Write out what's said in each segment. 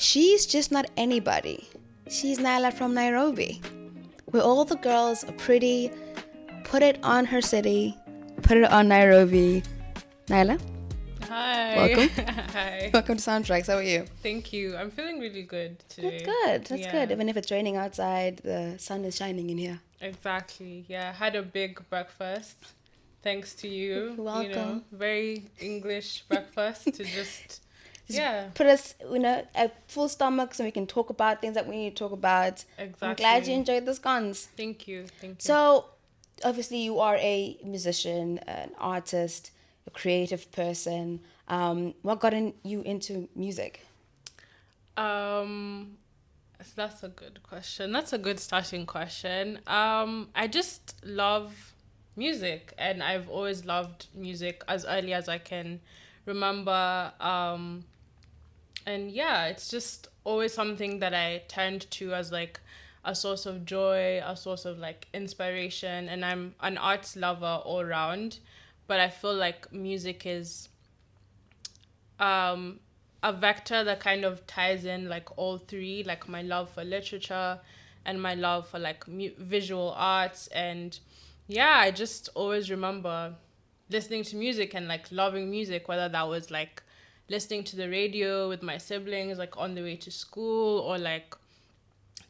she's just not anybody. She's NAiLA from Nairobi, where all the girls are pretty. Put it on her city. Put it on Nairobi. NAiLA. Hi. Welcome. Hi. Welcome to Soundtracks. How are you? Thank you. I'm feeling really good today. That's good. Even if it's raining outside, the sun is shining in here. Exactly. Yeah. I had a big breakfast. Thanks to you. You're welcome. You know, very English breakfast to just put us, at full stomach so we can talk about things that we need to talk about. Exactly. I'm glad you enjoyed the scones. Thank you. So, obviously, you are a musician, an artist, a creative person. What got you into music? That's a good question. That's a good starting question. I just love music, and I've always loved music as early as I can remember. And yeah, it's just always something that I turned to as like a source of joy, a source of like inspiration, and I'm an arts lover all around, but I feel like music is a vector that kind of ties in like all three, like my love for literature and my love for like visual arts. And yeah, I just always remember listening to music and like loving music, whether that was like listening to the radio with my siblings like on the way to school, or like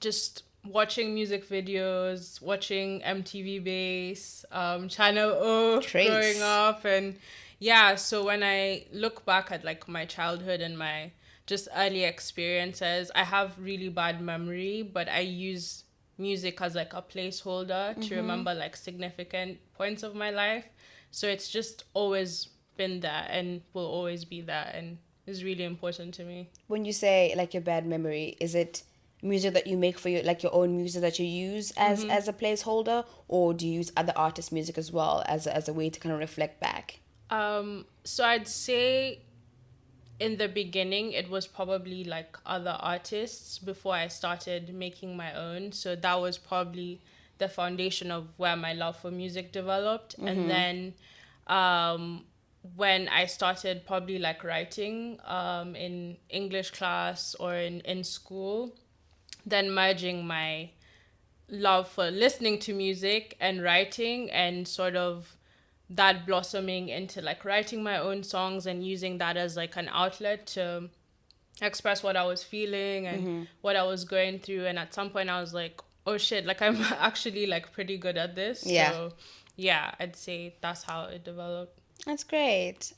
just watching music videos, watching MTV Base, Channel O growing up. And yeah, so when I look back at like my childhood and my just early experiences, I have really bad memory, but I use music as like a placeholder to remember like significant points of my life. So it's just always been there and will always be there, and is really important to me. When you say like your bad memory, is it music that you make for you, like your own music that you use as a placeholder, or do you use other artists' music as well as a way to kind of reflect back? So I'd say in the beginning it was probably like other artists before I started making my own. So that was probably the foundation of where my love for music developed. And then when I started probably like writing in English class or in school, then merging my love for listening to music and writing, and sort of that blossoming into like writing my own songs and using that as like an outlet to express what I was feeling and what I was going through. And at some point I was like, oh shit, like I'm actually like pretty good at this. Yeah. So yeah, I'd say that's how it developed. That's great.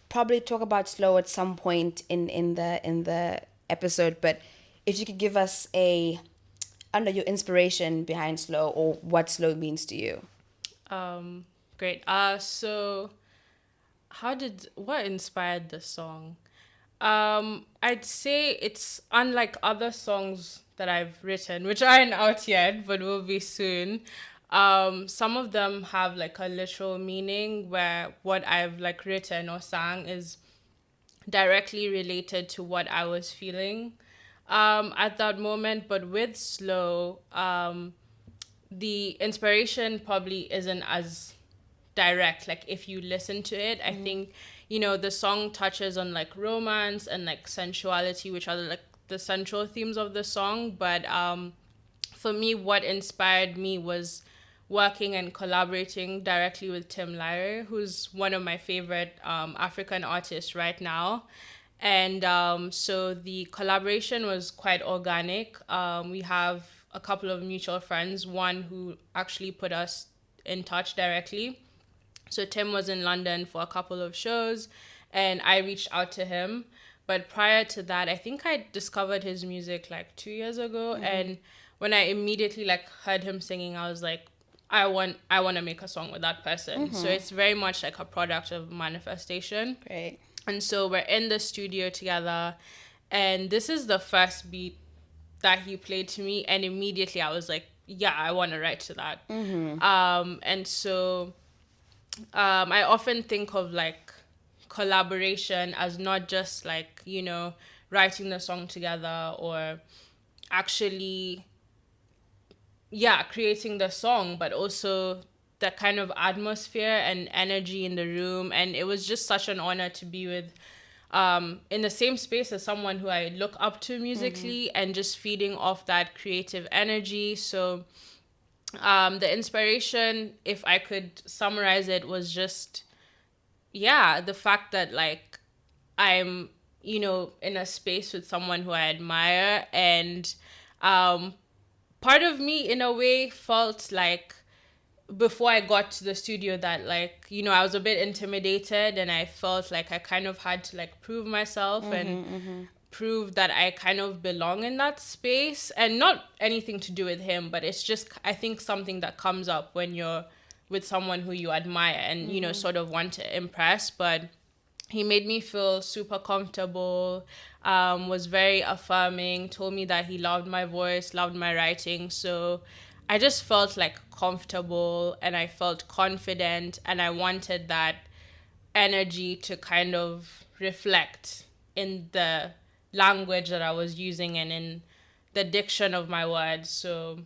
Probably talk about slow at some point in the episode, but if you could give us your inspiration behind slow, or what slow means to you. Great. So what inspired the song? I'd say it's unlike other songs that I've written, which aren't out yet, but will be soon. Some of them have like a literal meaning, where what I've like written or sang is directly related to what I was feeling at that moment. But with slow, the inspiration probably isn't as direct. Like if you listen to it, I think, the song touches on like romance and like sensuality, which are like the central themes of the song. But for me, what inspired me was working and collaborating directly with Tim Lyre, who's one of my favorite African artists right now. And so the collaboration was quite organic. We have a couple of mutual friends, one who actually put us in touch directly. So Tim was in London for a couple of shows, and I reached out to him. But prior to that, I think I discovered his music like 2 years ago. And when I immediately like heard him singing, I was like, I want to make a song with that person. So it's very much like a product of manifestation. Great. And so we're in the studio together, and this is the first beat that he played to me, and immediately I was like, yeah, I want to write to that. And so I often think of like collaboration as not just like, writing the song together or actually creating the song, but also the kind of atmosphere and energy in the room. And it was just such an honor to be with in the same space as someone who I look up to musically, and just feeding off that creative energy. So the inspiration, if I could summarize it, was just, yeah, the fact that like I'm, in a space with someone who I admire. And part of me, in a way, felt like before I got to the studio that like, I was a bit intimidated, and I felt like I kind of had to like prove myself and prove that I kind of belong in that space. And not anything to do with him, but it's just, I think, something that comes up when you're with someone who you admire and, sort of want to impress. But he made me feel super comfortable, was very affirming, told me that he loved my voice, loved my writing. So I just felt like comfortable, and I felt confident, and I wanted that energy to kind of reflect in the language that I was using and in the diction of my words. So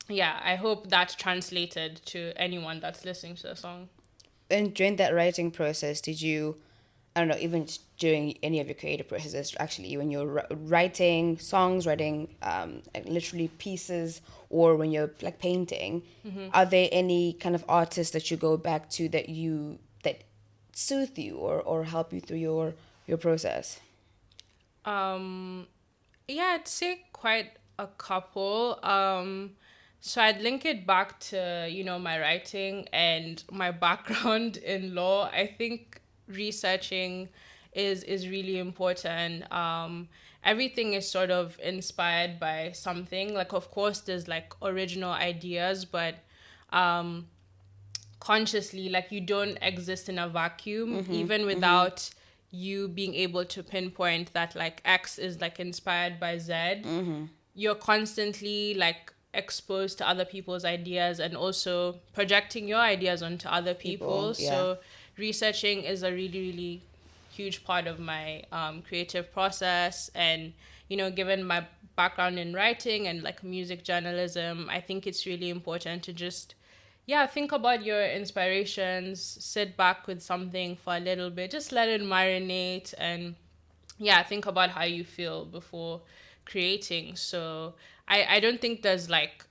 yeah, I hope that translated to anyone that's listening to the song. And during that writing process, did you, I don't know, even during any of your creative processes, actually, when you're writing songs, writing like literally pieces, or when you're like painting, are there any kind of artists that you go back to that soothe you or help you through your process? Yeah, I'd say quite a couple. So I'd link it back to, my writing and my background in law. I think researching is really important. Everything is sort of inspired by something. Like, of course, there's like original ideas, but consciously, like, you don't exist in a vacuum, even without you being able to pinpoint that like X is like inspired by Z. You're constantly like exposed to other people's ideas, and also projecting your ideas onto other people. Yeah. So researching is a really, really huge part of my creative process. And, given my background in writing and like music journalism, I think it's really important to just, think about your inspirations, sit back with something for a little bit, just let it marinate, and think about how you feel before creating. So I don't think there's like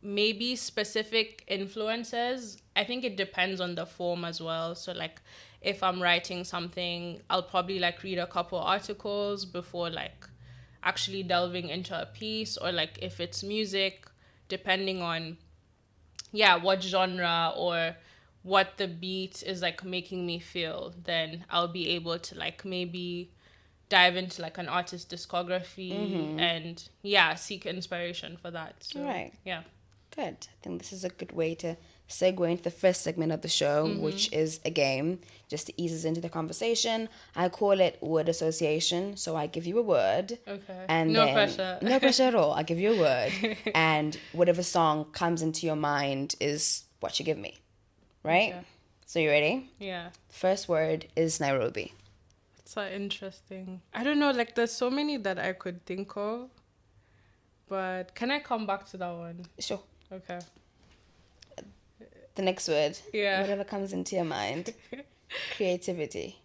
maybe specific influences. I think it depends on the form as well. So like if I'm writing something, I'll probably like read a couple articles before like actually delving into a piece. Or like if it's music, depending on what genre or what the beat is like making me feel, then I'll be able to like maybe dive into like an artist's discography and seek inspiration for that. So Right. yeah. Good. I think this is a good way to segue into the first segment of the show, which is a game, just to ease us into the conversation. I call it word association. So I give you a word. Okay. And No then, pressure. No pressure at all. I give you a word. And whatever song comes into your mind is what you give me. Right? Okay. So you ready? Yeah. First word is Nairobi. It's so interesting. I don't know, like there's so many that I could think of. But can I come back to that one? Sure. Okay. The next word. Yeah. Whatever comes into your mind. Creativity.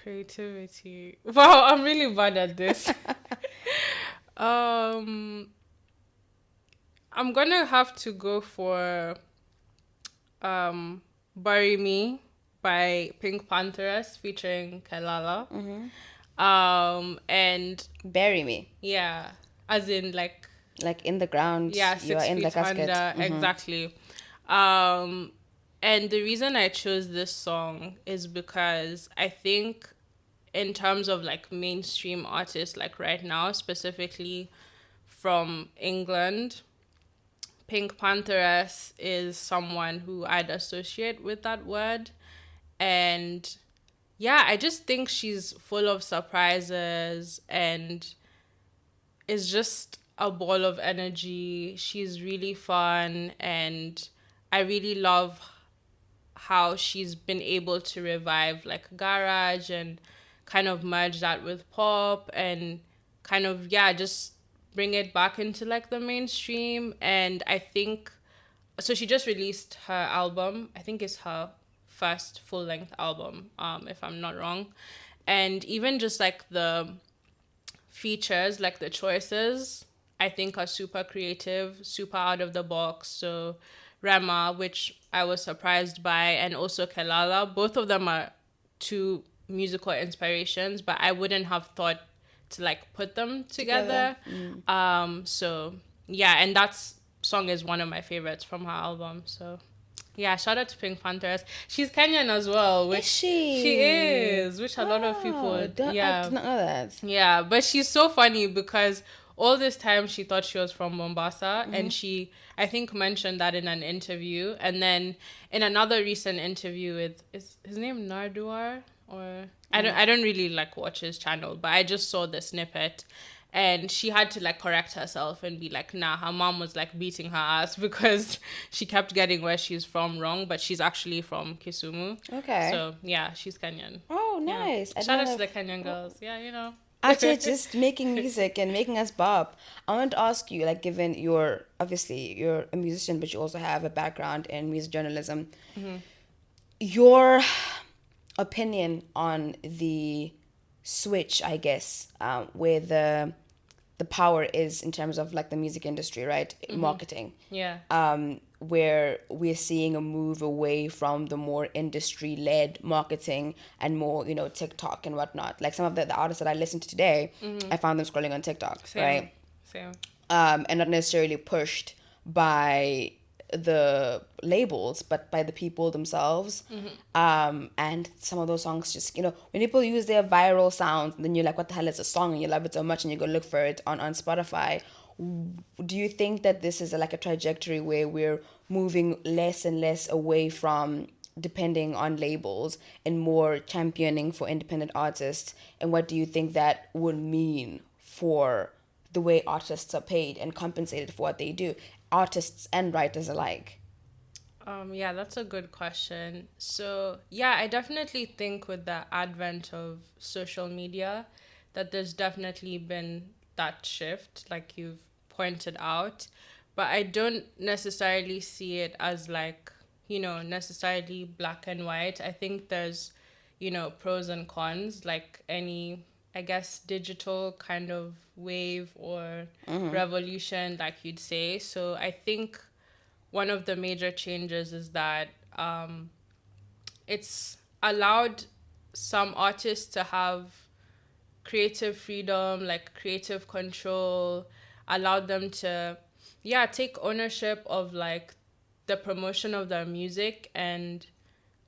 Creativity. Wow, I'm really bad at this. I'm gonna have to go for Bury Me by Pink Panthers featuring Kalala. And Bury me. yeah, as in like In the ground. yeah, You are 6 in the feet casket. under. Exactly. And the reason I chose this song is because I think in terms of like mainstream artists, like right now, specifically from England, Pink Pantheress is someone who I'd associate with that word. And I just think she's full of surprises and is just a ball of energy. She's really fun, and I really love how she's been able to revive like garage and kind of merge that with pop and kind of just bring it back into like the mainstream. And I think so she just released her album. I think it's her first full-length album, if I'm not wrong. And even just like the features, like the choices, I think are super creative, super out of the box. So Rema, which I was surprised by, and also Kelala, both of them are two musical inspirations, but I wouldn't have thought to like put them together. So yeah, and that's song is one of my favorites from her album. So yeah, shout out to Pink Panthers. She's Kenyan as well, Is which she she? is, which a lot of people, I yeah, did not know that. yeah. But she's so funny because all this time she thought she was from Mombasa, and she, I think, mentioned that in an interview, and then in another recent interview with, is his name Narduar, or I don't really like watch his channel, but I just saw the snippet. And she had to like correct herself and be like, nah, her mom was like beating her ass because she kept getting where she's from wrong, but she's actually from Kisumu. Okay. So yeah, she's Kenyan. Oh, Yeah. nice. I Shout didn't out to know. the Kenyan girls. Yeah, you know. Actually, just making music and making us bop. I want to ask you, like, given you're a musician, but you also have a background in music journalism, your opinion on the switch, I guess, where the power is in terms of like the music industry, right? Marketing. Yeah. Where we're seeing a move away from the more industry-led marketing and more, TikTok and whatnot. Like some of the artists that I listened to today, I found them scrolling on TikTok, Same. right? Same. And not necessarily pushed by the labels, but by the people themselves. And some of those songs just, when people use their viral sounds, then you're like, what the hell is a song? And you love it so much and you go look for it on Spotify. Do you think that this is like a trajectory where we're moving less and less away from depending on labels and more championing for independent artists? And what do you think that would mean for the way artists are paid and compensated for what they do, artists and writers alike? Yeah, that's a good question. So, yeah, I definitely think with the advent of social media that there's definitely been that shift, like you've pointed out. But I don't necessarily see it as like, necessarily black and white. I think there's, pros and cons, like any, I guess, digital kind of wave or revolution, like you'd say. So I think one of the major changes is that it's allowed some artists to have creative freedom, like creative control, allowed them to, yeah, take ownership of like the promotion of their music and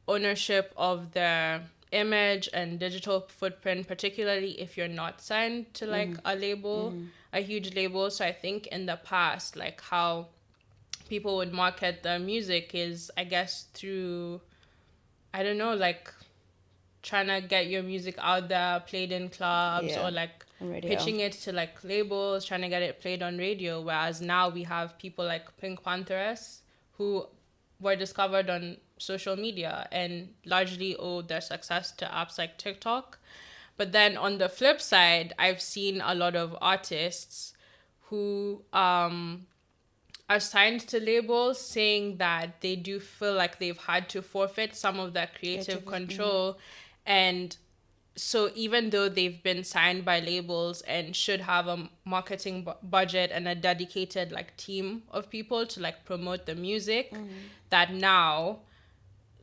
ownership of their image and digital footprint, particularly if you're not signed to like a label, a huge label. So I think in the past, like how people would market their music is, I guess, through, I don't know, like trying to get your music out there, played in clubs, Yeah, or like on radio. pitching it to like labels, trying to get it played on radio. Whereas now we have people like Pink Panthers who were discovered on social media and largely owe their success to apps like TikTok. But then on the flip side, I've seen a lot of artists who are signed to labels saying that they do feel like they've had to forfeit some of their creative control. And so even though they've been signed by labels and should have a marketing budget and a dedicated like team of people to like promote the music, that now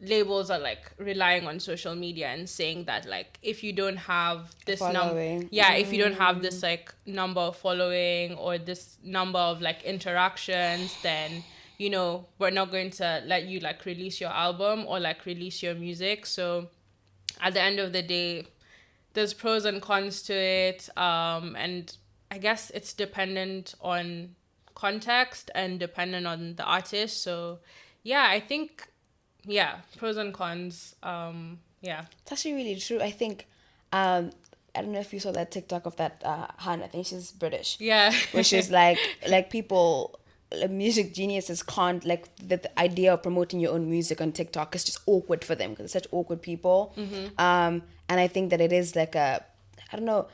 labels are like relying on social media and saying that like if you don't have this number, if you don't have this like number of following or this number of like interactions, then we're not going to let you like release your album or like release your music. So at the end of the day, there's pros and cons to it, and I guess it's dependent on context and dependent on the artist. So yeah, I think, yeah, pros and cons. Yeah. It's actually really true. I think, I don't know if you saw that TikTok of that Han. I think she's British. Yeah. Which is like people, music geniuses can't, like the idea of promoting your own music on TikTok is just awkward for them because they're such awkward people. And I think that it is like I don't know.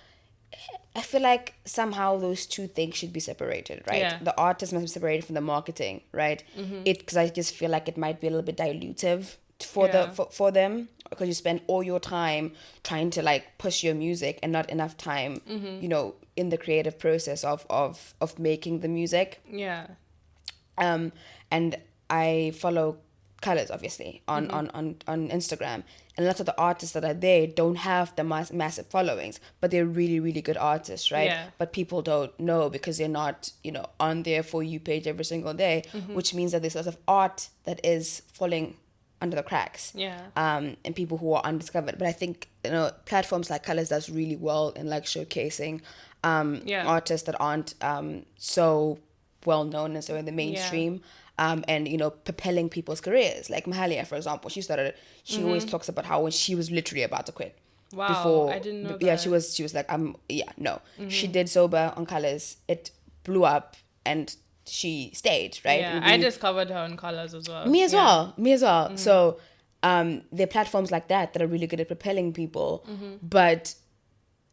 I feel like somehow those two things should be separated, right? Yeah. The artist must be separated from the marketing, right? Because I just feel like it might be a little bit dilutive for the Yeah. for them, because you spend all your time trying to like push your music and not enough time, in the creative process of making the music. Yeah. And I follow Colors, obviously, on Instagram, and lots of the artists that are there don't have the massive followings, but they're really, really good artists, right? Yeah. But people don't know because they're not, on their For You page every single day, which means that there's lots of art that is falling under the cracks, Yeah. and people who are undiscovered. But I think, platforms like Colors does really well in like showcasing Yeah. artists that aren't so well known and so in the Yeah. mainstream, and propelling people's careers. Like Mahalia, for example, she always talks about how when she was literally about to quit, Wow, I before, didn't know yeah, that. she was like, yeah, no, she did Sober on Colors, it blew up, and she stayed, right? Yeah, And I we discovered her on Colors as well. Me as Yeah. well. Me as well. So there are platforms like that are really good at propelling people, but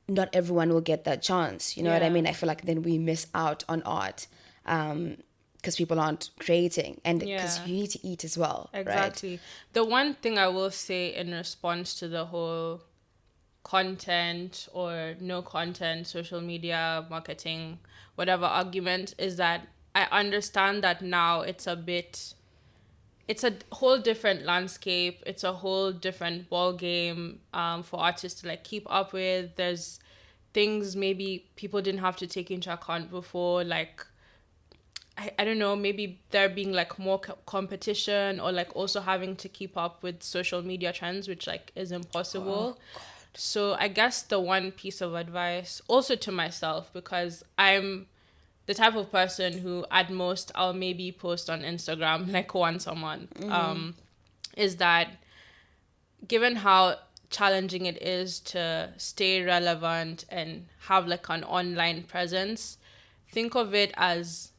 not everyone will get that chance. You know what I Yeah. mean? I feel like then we miss out on art because people aren't creating, and because Yeah. you need to eat as well, right? Exactly. The one thing I will say in response to the whole content or no content, social media, marketing, whatever argument is that I understand that now it's a whole different landscape. It's a whole different ball game for artists to like keep up with. There's things maybe people didn't have to take into account before, like I don't know, maybe there being like more competition, or like also having to keep up with social media trends, which like is impossible. So I guess the one piece of advice also to myself, because I'm the type of person who at most I'll maybe post on Instagram like once a month, is that given how challenging it is to stay relevant and have like an online presence, think of it as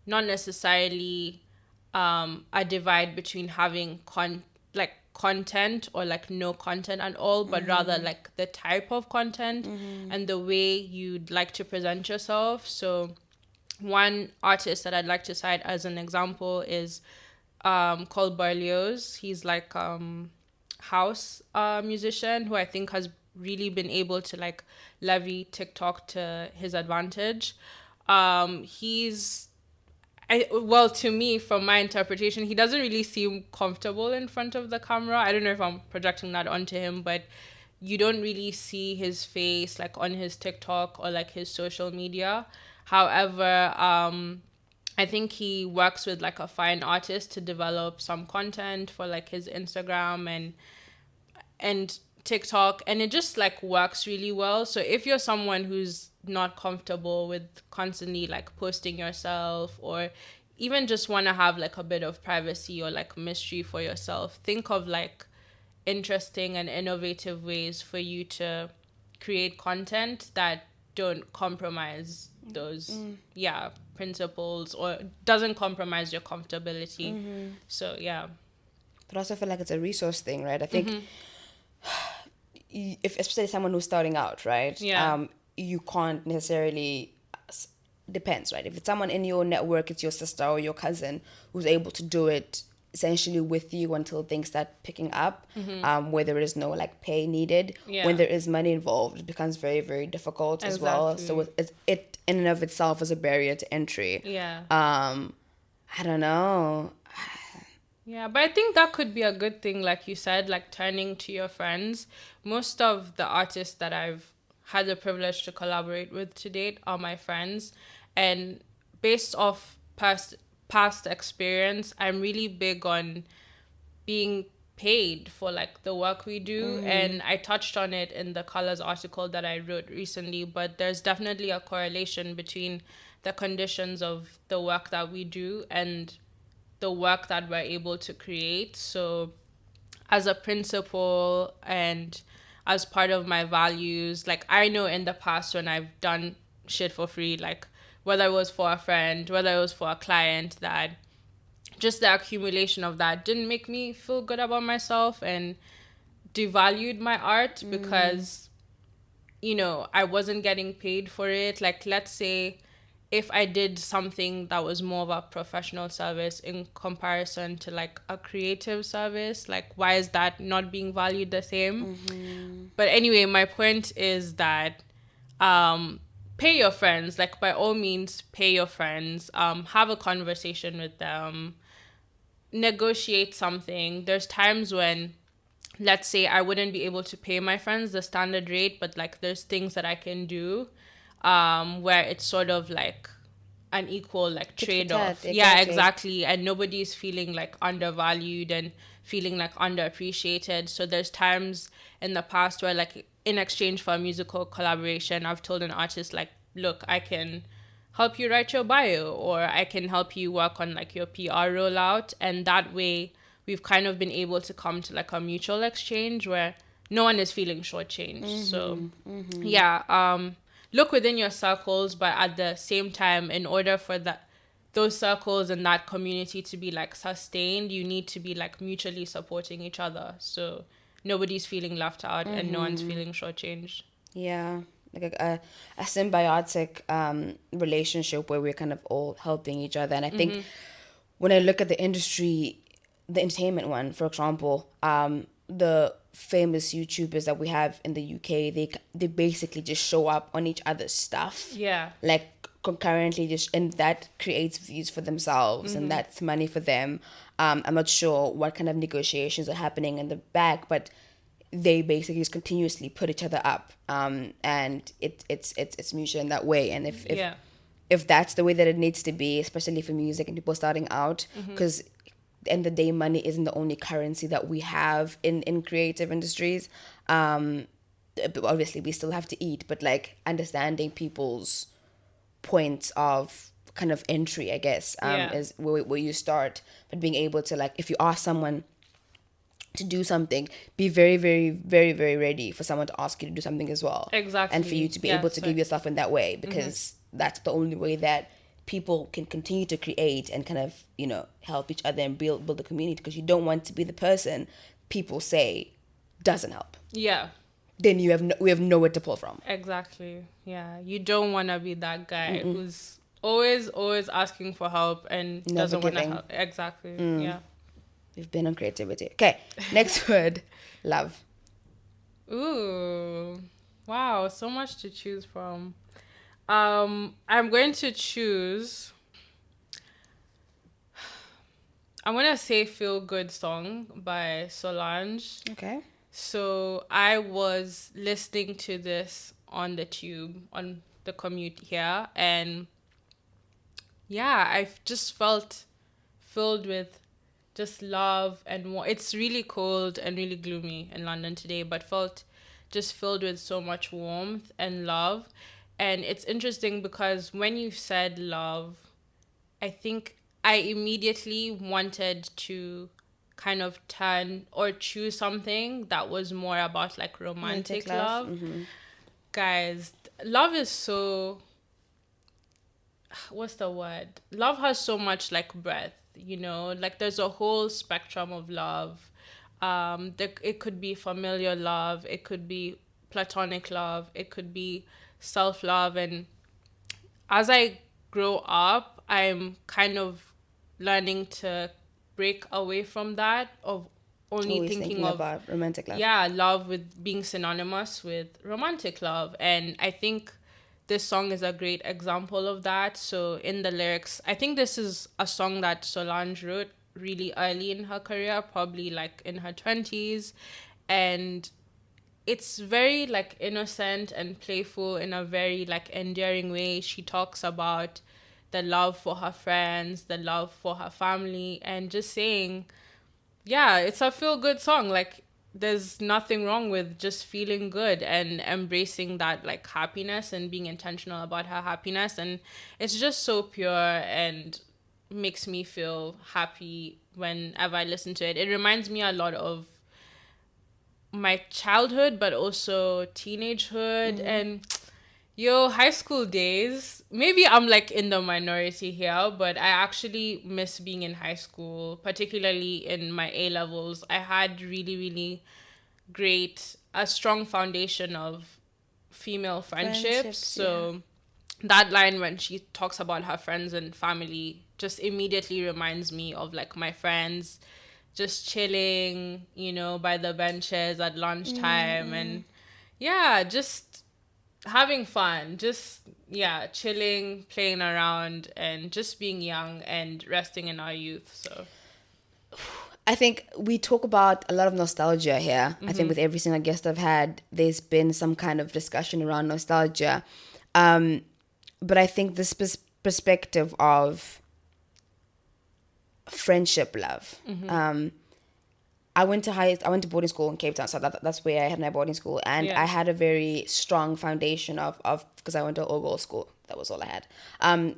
not necessarily a divide between having content or like no content at all, but rather like the type of content and the way you'd like to present yourself. So one artist that I'd like to cite as an example is called Berlioz. He's like house musician who I think has really been able to like levy TikTok to his advantage. He's well, to me, from my interpretation, he doesn't really seem comfortable in front of the camera. I don't know if I'm projecting that onto him, but you don't really see his face like on his TikTok or like his social media. However, I think he works with like a fine artist to develop some content for like his Instagram and TikTok, and it just like works really well. So if you're someone who's not comfortable with constantly like posting yourself, or even just want to have like a bit of privacy or like mystery for yourself, think of like interesting and innovative ways for you to create content that don't compromise those principles, or doesn't compromise your comfortability. So yeah. But I also feel like it's a resource thing, right? I think if especially someone who's starting out, right? Yeah. You can't necessarily, depends, right? If it's someone in your network, it's your sister or your cousin who's able to do it essentially with you until things start picking up, where there is no like pay needed. Yeah. When there is money involved, it becomes very, very difficult as well. So it in and of itself is a barrier to entry. Yeah. I don't know. Yeah, but I think that could be a good thing, like you said, like turning to your friends. Most of the artists that I've had the privilege to collaborate with to date are my friends. And based off past experience, I'm really big on being paid for like the work we do. And I touched on it in the Colors article that I wrote recently, but there's definitely a correlation between the conditions of the work that we do and the work that we're able to create. So as a principle and as part of my values, like I know in the past when I've done shit for free, like whether it was for a friend, whether it was for a client, that just the accumulation of that didn't make me feel good about myself and devalued my art, because I wasn't getting paid for it. Like let's say if I did something that was more of a professional service in comparison to like a creative service, like why is that not being valued the same? But anyway, my point is that um pay your friends, like by all means pay your friends, have a conversation with them, negotiate something. There's times when, let's say, I wouldn't be able to pay my friends the standard rate, but like there's things that I can do where it's sort of like an equal like Tit for trade tat, off. Yeah, exactly. exactly. And nobody's feeling like undervalued and feeling like underappreciated. So there's times in the past where like in exchange for a musical collaboration, I've told an artist like, look, I can help you write your bio, or I can help you work on like your PR rollout. And that way we've kind of been able to come to like a mutual exchange where no one is feeling shortchanged. So yeah, look within your circles, but at the same time, in order for that those circles and that community to be like sustained, you need to be like mutually supporting each other. So nobody's feeling left out and no one's feeling shortchanged. Yeah, like a symbiotic relationship where we're kind of all helping each other. And I think when I look at the industry, the entertainment one, for example, the famous YouTubers that we have in the UK, they basically just show up on each other's stuff, Yeah. like concurrently, just, and that creates views for themselves, and that's money for them. I'm not sure what kind of negotiations are happening in the back, but they basically just continuously put each other up, and it's mutual in that way. And if Yeah. if that's the way that it needs to be, especially for music and people starting out, because the end of the day, money isn't the only currency that we have in creative industries. But obviously we still have to eat, but like understanding people's points of kind of entry, I guess, Yeah. is where you start. But being able to, like, if you ask someone to do something, be very, very, very, very ready for someone to ask you to do something as well. And for you Exactly. to be Yeah. able to give So yourself in that way, because that's the only way that people can continue to create and kind of, help each other and build the community. Because you don't want to be the person people say doesn't help. yeah. Then we have nowhere to pull from. Exactly. Yeah. You don't want to be that guy who's always asking for help and Never doesn't want to giving. help. Exactly. Yeah. We've been on creativity. Okay, next word, love. Ooh. Wow, so much to choose from. I'm going to choose, I'm going to say Feel Good Song by Solange. Okay. So I was listening to this on the tube, on the commute here, and yeah, I've just felt filled with just love and it's really cold and really gloomy in London today, but felt just filled with so much warmth and love. And it's interesting because when you said love, I think I immediately wanted to kind of turn or choose something that was more about like Romantic romantic love. love. Mm-hmm. Guys, love is so, what's the word? Love has so much like breadth, like there's a whole spectrum of love. It could be familiar love, it could be platonic love, it could be self love. And as I grow up, I'm kind of learning to break away from that of only Always thinking thinking of, about romantic love. yeah, love with being synonymous with romantic love. And I think this song is a great example of that. So in the lyrics, I think this is a song that Solange wrote really early in her career, probably like in her 20s. And it's very like innocent and playful in a very like endearing way. She talks about the love for her friends, the love for her family, and just saying, yeah, it's a feel good song. Like there's nothing wrong with just feeling good and embracing that like happiness and being intentional about her happiness. And it's just so pure and makes me feel happy whenever I listen to it. It reminds me a lot of my childhood, but also teenagehood and high school days. Maybe I'm like in the minority here, but I actually miss being in high school, particularly in my A levels. I had really, really a strong foundation of female friendships. Friendships, yeah. So that line when she talks about her friends and family just immediately reminds me of like my friends just chilling, by the benches at lunchtime, and yeah, just having fun, just yeah, chilling, playing around, and just being young and resting in our youth. So I think we talk about a lot of nostalgia here. I think with every single guest I've had, there's been some kind of discussion around nostalgia. But I think this perspective of friendship love. I went to boarding school in Cape Town, so that's where I had my boarding school, and yeah. I had a very strong foundation of because I went to all girls school. That was all I had.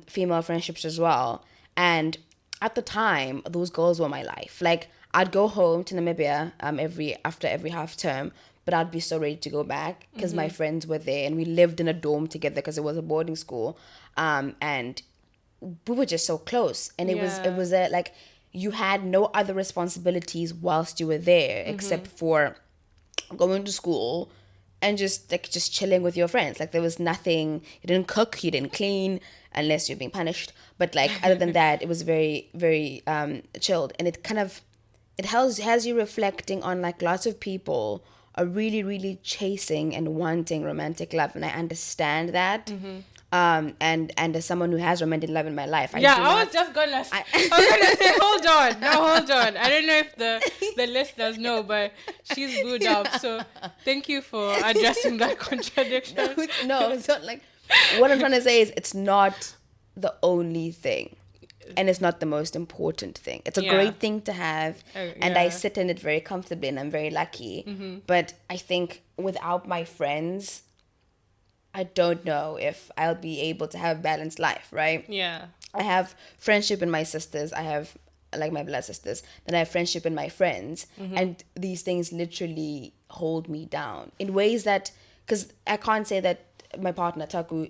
Female friendships as well, and at the time, those girls were my life. Like I'd go home to Namibia after every half term, but I'd be so ready to go back because my friends were there, and we lived in a dorm together because it was a boarding school, and we were just so close, and it was a like you had no other responsibilities whilst you were there except for going to school and just chilling with your friends. Like there was nothing. You didn't cook, you didn't clean unless you're being punished, but like other than that it was very very chilled, and it has you reflecting on like lots of people are really really chasing and wanting romantic love, and I understand that. And as someone who has romantic love in my life, I was just gonna say, hold on, no, hold on. I don't know if the listeners know, but she's booed up. So thank you for addressing that contradiction. No, it's not like what I'm trying to say is it's not the only thing, and it's not the most important thing. It's a great thing to have, and I sit in it very comfortably, and I'm very lucky. But I think without my friends, I don't know if I'll be able to have a balanced life, right? Yeah. I have friendship in my sisters. I have like my blood sisters. Then I have friendship in my friends. And these things literally hold me down in ways that, because I can't say that my partner, Taku,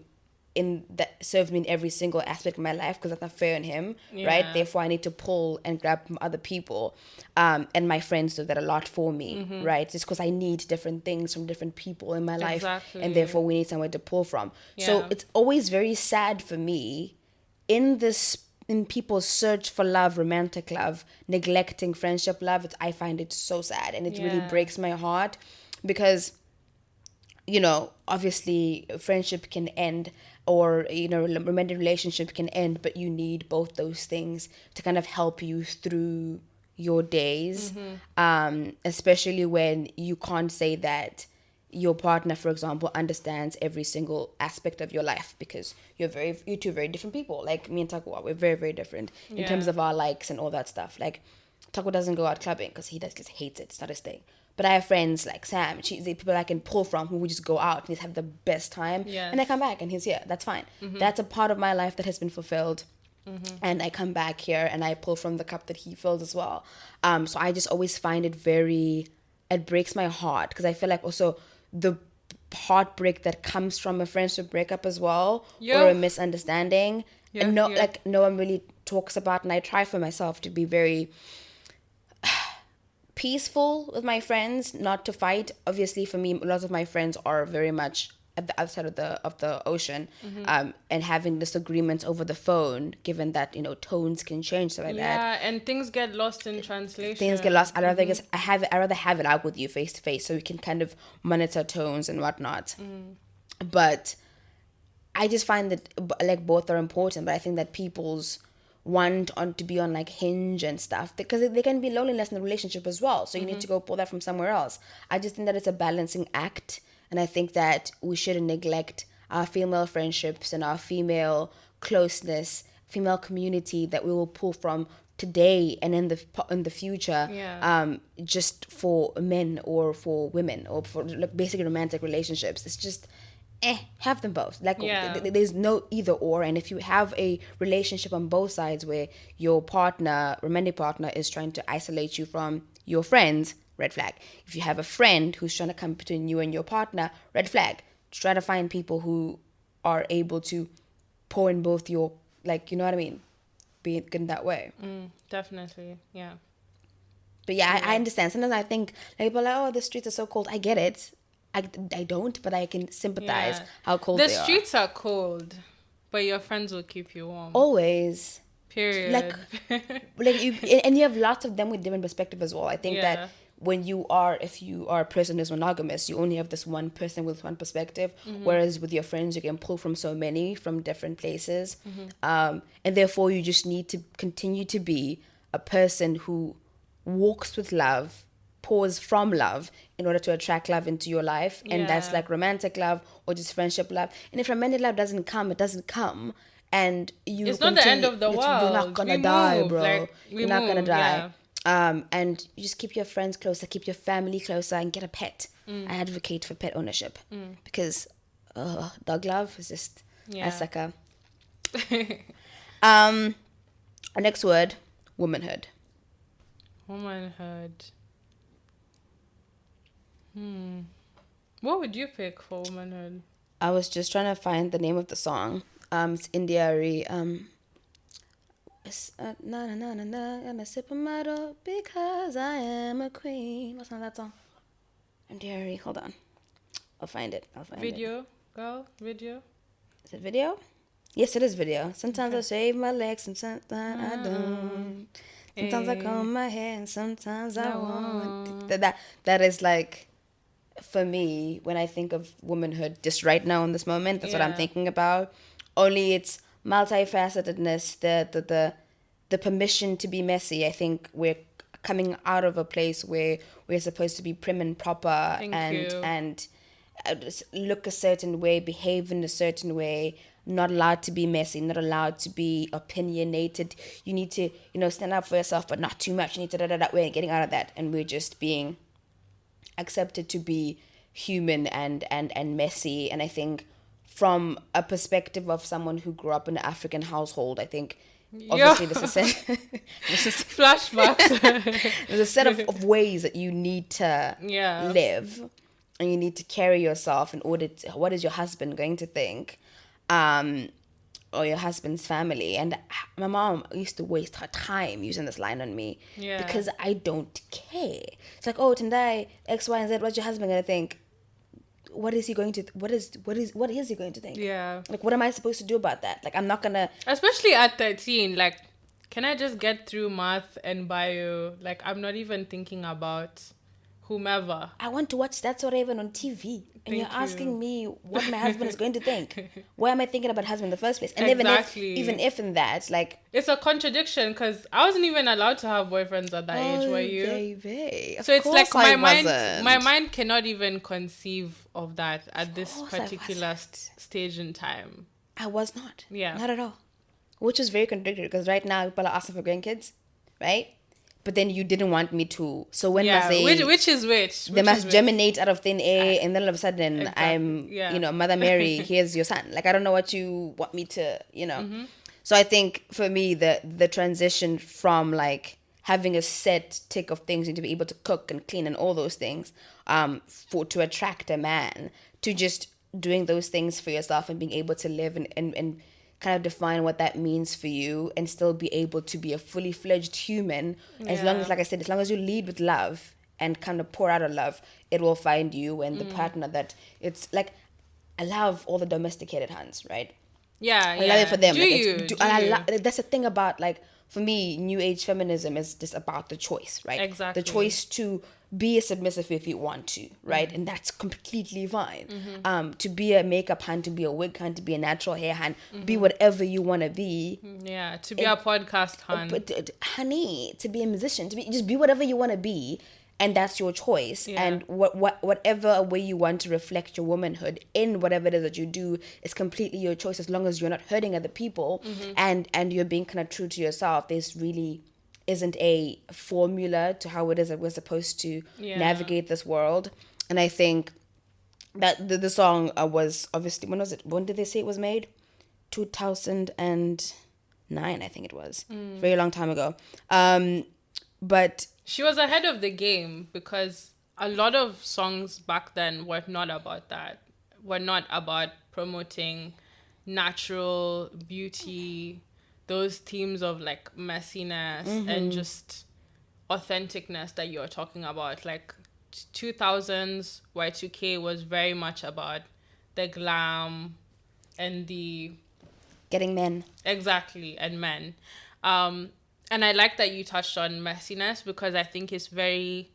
that serves me in every single aspect of my life because that's not fair on him, right? Therefore, I need to pull and grab from other people. And my friends do that a lot for me, right? Just because I need different things from different people in my life. Exactly. And therefore, we need somewhere to pull from. So it's always very sad for me in people's search for love, romantic love, neglecting friendship love. I find it so sad, and it really breaks my heart because, obviously friendship can end, or romantic relationship can end, but you need both those things to kind of help you through your days. Especially when you can't say that your partner, for example, understands every single aspect of your life, because you're two very different people. Like me and Takwa, we're very very different in terms of our likes and all that stuff. Like Takwa doesn't go out clubbing because he just hates it. It's not his thing. But I have friends like Sam, the people I can pull from, who would just go out and just have the best time. And I come back and he's here. That's fine. That's a part of my life that has been fulfilled. And I come back here and I pull from the cup that he fills as well. So I just always find it breaks my heart, because I feel like also the heartbreak that comes from a friendship breakup as well, or a misunderstanding. And no one really talks about, and I try for myself to be very peaceful with my friends, not to fight. Obviously, for me, lots of my friends are very much at the other side of the ocean, and having disagreements over the phone, given that tones can change, stuff like that. Yeah, and things get lost in translation. Things get lost. I'd rather have it out with you face to face, so we can kind of monitor tones and whatnot. But I just find that like both are important, but I think that people's to be on like Hinge and stuff, because there can be loneliness in the relationship as well, so you need to go pull that from somewhere else. I just think that it's a balancing act, and I think that we shouldn't neglect our female friendships and our female closeness, female community that we will pull from today and in the future, just for men or for women or for like basically romantic relationships. It's just have them both. Like there's no either or. And if you have a relationship on both sides where your romantic partner is trying to isolate you from your friends, red flag. If you have a friend who's trying to come between you and your partner, red flag. Try to find people who are able to pour in both your, like, you know what I mean, be good in that way. Definitely, yeah. But yeah, I understand. Sometimes I think like, people are like, oh, the streets are so cold. I get it. I don't, but I can sympathize how cold they are. The streets are cold. But your friends will keep you warm. Always. Like, Period. you, and you have lots of them with different perspective as well. I think Yeah. that if you are a person who's monogamous, you only have this one person with one perspective. Whereas with your friends, you can pull from so many from different places. And therefore you just need to continue to be a person who walks with love, pours from love in order to attract love into your life. And that's Yeah. like romantic love or just friendship love. And if romantic love doesn't come, it doesn't come. And you It's not the end continue, of the you're not world. We gonna die, move. bro. Like, we You're not gonna move. die. Yeah. And you just keep your friends closer, keep your family closer, and get a pet. I advocate for pet ownership because dog love is just Yeah. a sucker. Our next word, womanhood. Womanhood. What would you pick for womanhood? I was just trying to find the name of the song. It's India-Ari. Na na na na na, gonna sip on my door because I am a queen. What's not that song? India-Ari. Hold on, I'll find it. Video, girl, video. Is it video? Yes, it is video. Sometimes I shave my legs, sometimes I don't. Sometimes I comb my hair, and sometimes I won't. That is like, for me, when I think of womanhood, just right now in this moment, that's what I'm Yeah. thinking about. Only it's multifacetedness, the permission to be messy. I think we're coming out of a place where we're supposed to be prim and proper Thank and you. just look a certain way, behave in a certain way, not allowed to be messy, not allowed to be opinionated. You need to, stand up for yourself, but not too much. You need to that way, getting out of that. And we're just being accepted to be human and messy. And I think from a perspective of someone who grew up in an African household, I think obviously this is this is Flashbacks. there's a set of ways that you need to Yeah. live and you need to carry yourself in order to, what is your husband going to think, or your husband's family. And my mom used to waste her time using this line on me Yeah. because I don't care. It's like, oh, Tendai, X, Y, and Z, what's your husband gonna think? What is he going to what is he going to think? Yeah. Like, what am I supposed to do about that? Like, I'm not gonna. Especially at 13, like, can I just get through math and bio? Like, I'm not even thinking about whomever. I want to watch That's So Raven on TV, and you're Thank you. asking me what my husband is going to think. Why am I thinking about husband in the first place? And Exactly. even if in that, like, It's a contradiction because I wasn't even allowed to have boyfriends at that age, were you? Baby. So it's like I my wasn't. mind cannot even conceive of that at this course I particular wasn't. stage in time. I was not. Yeah. Not at all. Which is very contradictory because right now people are asking for grandkids, right? But then you didn't want me to. So when must they? Which is which? They Which must is which? germinate out of thin air, and then all of a sudden Exactly. I'm, Yeah. Mother Mary, here's your son. Like, I don't know what you want me to, Mm-hmm. So I think for me the transition from like having a set tick of things and to be able to cook and clean and all those things, to attract a man, to just doing those things for yourself and being able to live and kind of define what that means for you and still be able to be a fully fledged human, as long as, like I said, as long as you lead with love and kind of pour out of love, it will find you and the partner that it's like. I love all the domesticated hunts, right? Yeah, I love it for them. Do Like, you? and that's the thing about, like, for me, new age feminism is just about the choice, right? Exactly. The choice to be a submissive if you want to, right? And that's completely fine. To be a makeup hand, to be a wig hand, to be a natural hair hand, be whatever you want to be. Yeah, to be a podcast hun. But honey, to be a musician, just be whatever you want to be, and that's your choice. Yeah. And whatever way you want to reflect your womanhood in whatever it is that you do is completely your choice, as long as you're not hurting other people and you're being kind of true to yourself. There's really isn't a formula to how it is that we're supposed to navigate this world. And I think that the song was obviously, when was it? When did they say it was made? 2009, I think it was. Very long time ago. But She was ahead of the game because a lot of songs back then were not about that. Were not about promoting natural beauty, those themes of like messiness and just authenticness that you're talking about. Like 2000s Y2K was very much about the glam and the Getting men. Exactly, and men. Um, and I like that you touched on messiness because I think it's very,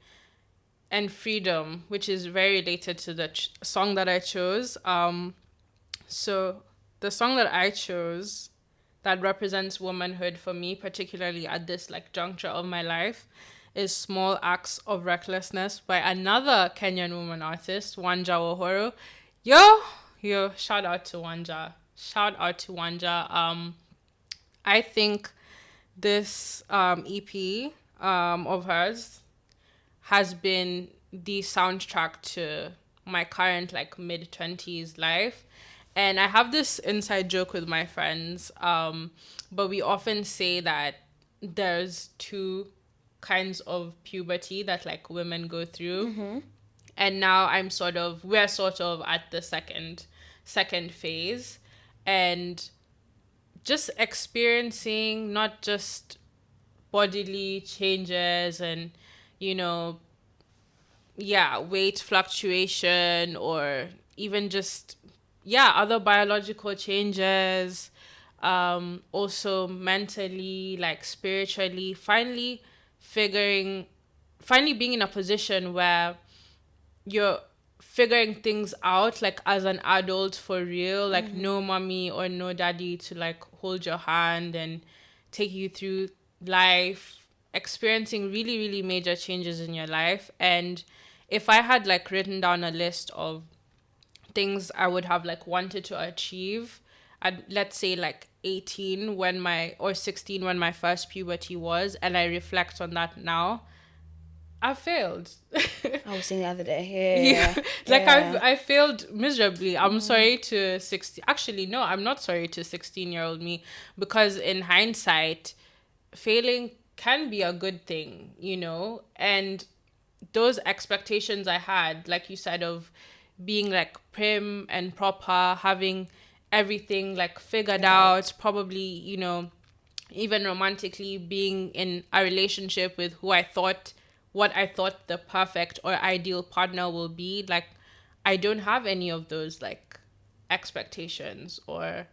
and freedom, which is very related to the song that I chose. So the song that I chose that represents womanhood for me, particularly at this like juncture of my life, is Small Acts of Recklessness by another Kenyan woman artist, Wanja Wahoro. Yo, shout out to Wanja. Shout out to Wanja. I think this EP of hers has been the soundtrack to my current like mid-20s life. And I have this inside joke with my friends, but we often say that there's two kinds of puberty that like women go through. And now we're sort of at the second phase, and just experiencing not just bodily changes and, you know, yeah, weight fluctuation, or even just, yeah, other biological changes, also mentally, like spiritually, finally being in a position where you're figuring things out like as an adult for real, like no mommy or no daddy to like hold your hand and take you through life, experiencing really really major changes in your life. And if I had like written down a list of things I would have like wanted to achieve at, let's say, like 18 when my or 16 when my first puberty was, and I reflect on that now, I failed. I was saying the other day. Yeah, Yeah. like Yeah. I failed miserably. I'm sorry to 16. Actually, no, I'm not sorry to 16-year-old me, because in hindsight, failing can be a good thing, you know? And those expectations I had, like you said, of being like prim and proper, having everything like figured out, probably, you know, even romantically being in a relationship with what I thought the perfect or ideal partner will be. Like, I don't have any of those like expectations or,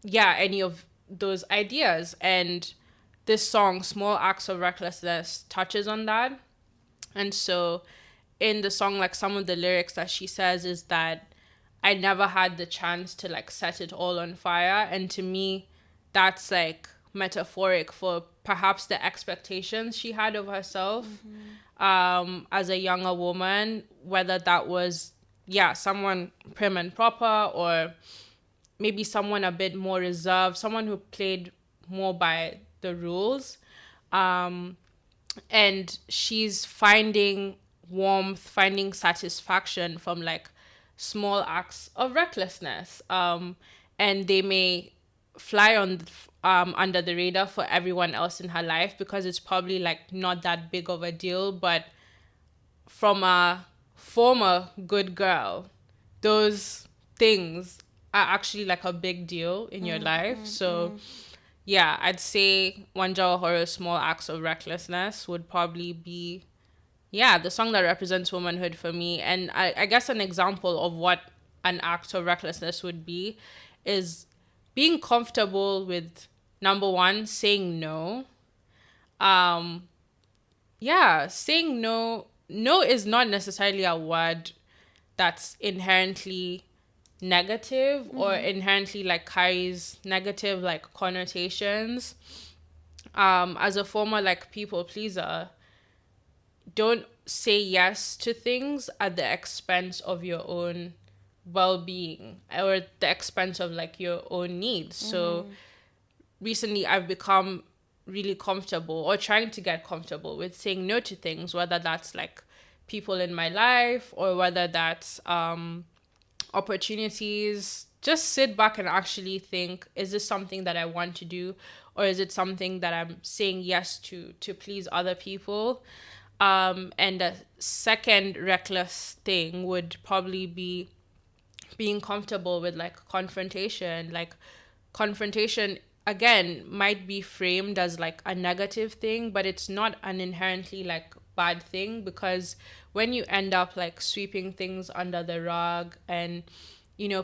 yeah, any of those ideas. And this song, Small Acts of Recklessness, touches on that. And so in the song, like some of the lyrics that she says is that I never had the chance to like set it all on fire. And to me, that's like metaphoric for perhaps the expectations she had of herself as a younger woman, whether that was, yeah, someone prim and proper, or maybe someone a bit more reserved, someone who played more by the rules. And she's finding warmth, finding satisfaction from like small acts of recklessness. And they may fly on under the radar for everyone else in her life because it's probably like not that big of a deal, but from a former good girl, those things are actually like a big deal in your life. So yeah, I'd say Wanja Wahoro's Small Acts of Recklessness would probably be, yeah, the song that represents womanhood for me. And I guess an example of what an act of recklessness would be is being comfortable with, number one, saying no. Yeah, saying no. No is not necessarily a word that's inherently negative or inherently like carries negative like connotations. As a former like people pleaser, don't say yes to things at the expense of your own well-being or the expense of like your own needs. So recently I've become really comfortable, or trying to get comfortable with, saying no to things, whether that's like people in my life or whether that's opportunities. Just sit back and actually think, is this something that I want to do, or is it something that I'm saying yes to please other people? And a second reckless thing would probably be being comfortable with like confrontation. Like, confrontation again might be framed as like a negative thing, but it's not an inherently like bad thing, because when you end up like sweeping things under the rug and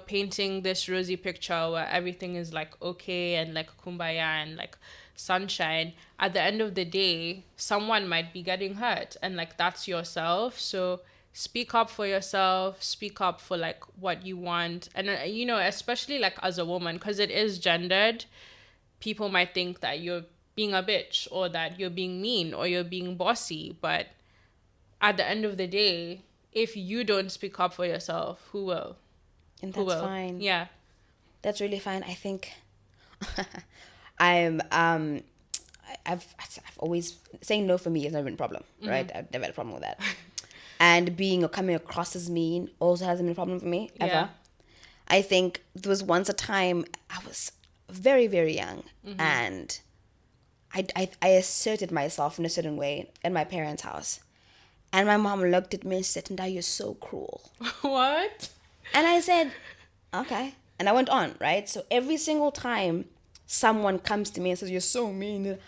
painting this rosy picture where everything is like okay and like kumbaya and like sunshine, at the end of the day, someone might be getting hurt, and like that's yourself. So speak up for yourself, speak up for like what you want. And, especially like as a woman, because it is gendered, people might think that you're being a bitch or that you're being mean or you're being bossy. But at the end of the day, if you don't speak up for yourself, who will? And Who that's will? fine. Yeah. That's really fine. I think I'm I've always saying no for me has never been a problem, right? I've never had a problem with that. And being or coming across as mean also hasn't been a problem for me ever. Yeah. I think there was once a time I was very, very young, and I asserted myself in a certain way in my parents' house. And my mom looked at me and said, "Now you're so cruel." What? And I said, "Okay." And I went on, right? So every single time someone comes to me and says, "You're so mean,"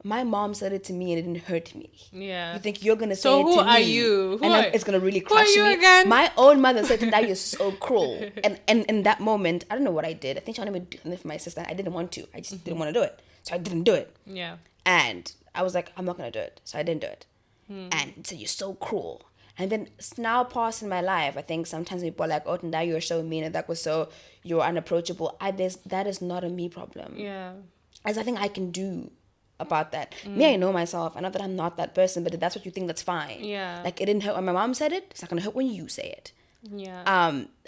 my mom said it to me and it didn't hurt me. Yeah. You think you're gonna say So it who to me? are you? It's gonna really Who are crush you me. again? My own mother said, "Now you're so cruel." And in that moment, I don't know what I did. I think she wanted me to do something for my sister. I didn't want to. I just didn't want to do it. So I didn't do it. Yeah. And I was like, I'm not gonna do it. So I didn't do it. And so you're so cruel. And then it's now past in my life, I think sometimes people are like, "Oh, Tanda, you're so mean, and that was so you're unapproachable." That is not a me problem. Yeah. As I think I can do about that. Me, I know myself. I know that I'm not that person, but if that's what you think, that's fine. Yeah. Like, it didn't hurt when my mom said it. It's not gonna hurt when you say it. Yeah.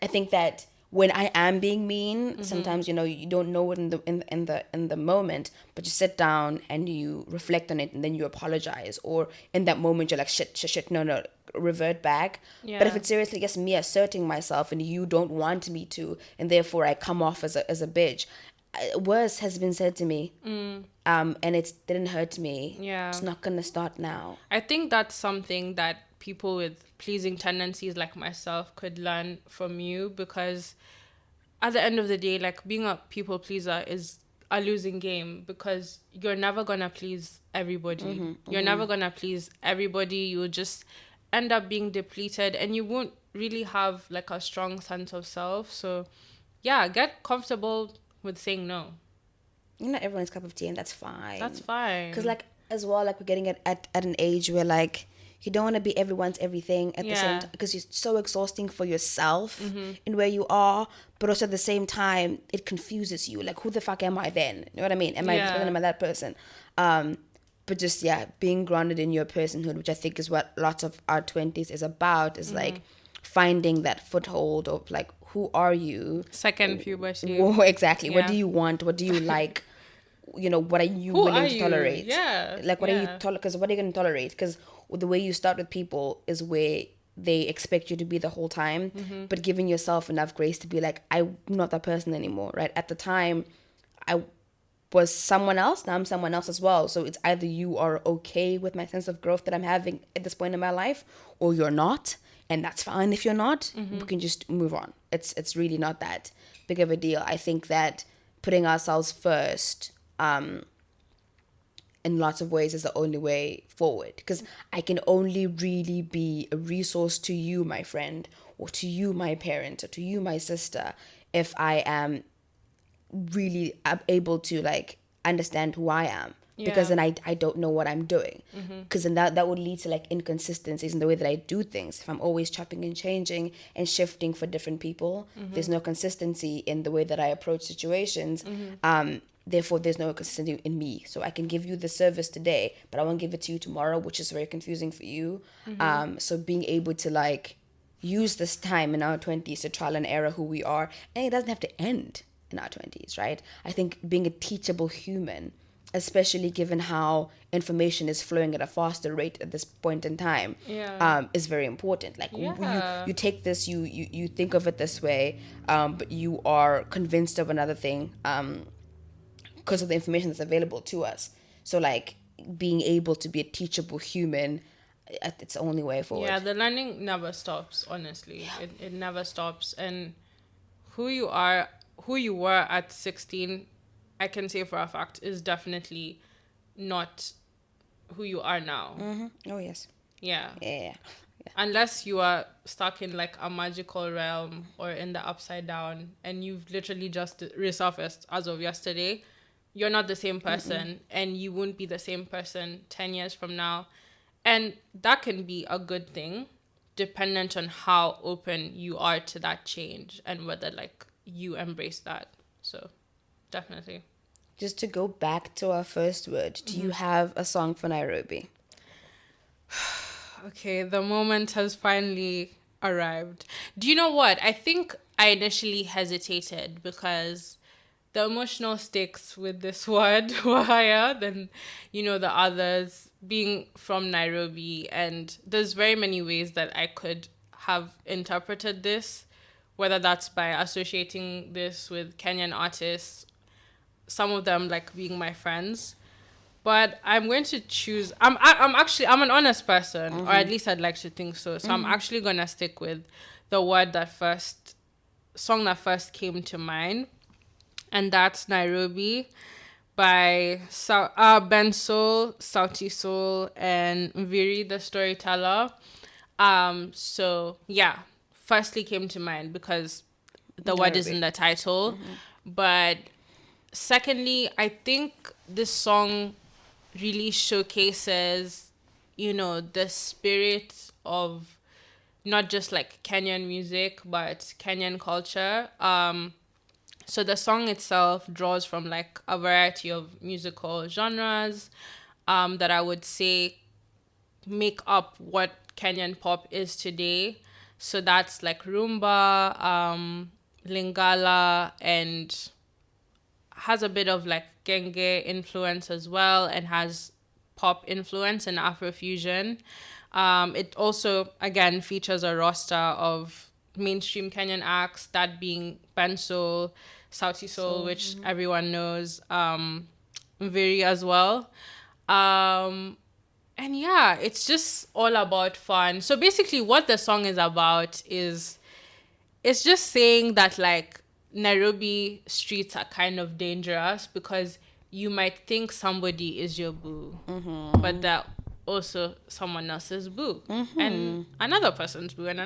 I think that when I am being mean, sometimes you don't know it in the moment, but you sit down and you reflect on it and then you apologize, or in that moment you're like shit, no, revert back. Yeah. But if it's seriously just me asserting myself and you don't want me to, and therefore I come off as a bitch, worse has been said to me, and it didn't hurt me. Yeah. It's not gonna start now. I think that's something that people with pleasing tendencies like myself could learn from you, because at the end of the day, like, being a people pleaser is a losing game, because you're never gonna please everybody. You're never gonna please everybody. You'll just end up being depleted and you won't really have like a strong sense of self. So yeah, get comfortable with saying no. You're not everyone's cup of tea, and that's fine. That's fine. Because, like, as well, like, we're getting at an age where, like, you don't want to be everyone's everything at the same time, because it's so exhausting for yourself in where you are, but also at the same time, it confuses you. Like, who the fuck am I then? You know what I mean? Am I this person? Am I that person? But just, being grounded in your personhood, which I think is what lots of our 20s is about, is like finding that foothold of, like, who are you? Second puberty. Oh, exactly. Yeah. What do you want? What do you like? What are you Who willing are to you? tolerate? Yeah. Like, what are you because what are you going to tolerate? Because the way you start with people is where they expect you to be the whole time, but giving yourself enough grace to be like, I'm not that person anymore, right? At the time, I was someone else. Now I'm someone else as well. So it's either you are okay with my sense of growth that I'm having at this point in my life, or you're not. And that's fine if you're not. We can just move on. It's really not that big of a deal. I think that putting ourselves first in lots of ways is the only way forward, because I can only really be a resource to you, my friend, or to you, my parent, or to you, my sister, if I am really able to, like, understand who I am. Because then I don't know what I'm doing, because then that would lead to, like, inconsistencies in the way that I do things. If I'm always chopping and changing and shifting for different people, there's no consistency in the way that I approach situations. Therefore, there's no consistency in me. So I can give you the service today, but I won't give it to you tomorrow, which is very confusing for you. So being able to, like, use this time in our 20s to trial and error who we are, and it doesn't have to end in our 20s, right? I think being a teachable human, especially given how information is flowing at a faster rate at this point in time, is very important. Like, you take this, you think of it this way, but you are convinced of another thing, because of the information that's available to us. So, like, being able to be a teachable human, it's the only way forward. Yeah, the learning never stops, honestly. It never stops. And who you were at 16, I can say for a fact, is definitely not who you are now. Oh, yes. Yeah. unless you are stuck in like a magical realm or in the upside down and you've literally just resurfaced as of yesterday, you're not the same person and you won't be the same person 10 years from now. And that can be a good thing, dependent on how open you are to that change and whether like you embrace that. So definitely. Just to go back to our first word, do you have a song for Nairobi? Okay, the moment has finally arrived. Do you know what? I think I initially hesitated because the emotional stakes with this word were higher than, the others, being from Nairobi. And there's very many ways that I could have interpreted this, whether that's by associating this with Kenyan artists, some of them like being my friends. But I'm going to choose. I'm an honest person, or at least I'd like to think so. So I'm actually gonna stick with the song that first came to mind, and that's Nairobi by Ben Soul, Sauti Soul, and Viri the Storyteller. So yeah, firstly came to mind because the word is Nairobi. in the title, but secondly, I think this song really showcases, the spirit of not just like Kenyan music, but Kenyan culture. So the song itself draws from like a variety of musical genres that I would say make up what Kenyan pop is today. So that's like rumba, lingala, and has a bit of like genge influence as well, and has pop influence and Afrofusion. It also, again, features a roster of mainstream Kenyan acts, that being Bensoul, Sauti Soul, which everyone knows, Viri as well. And yeah, it's just all about fun. So basically what the song is about is it's just saying that like Nairobi streets are kind of dangerous because you might think somebody is your boo, but they're also someone else's boo, and another person's boo, and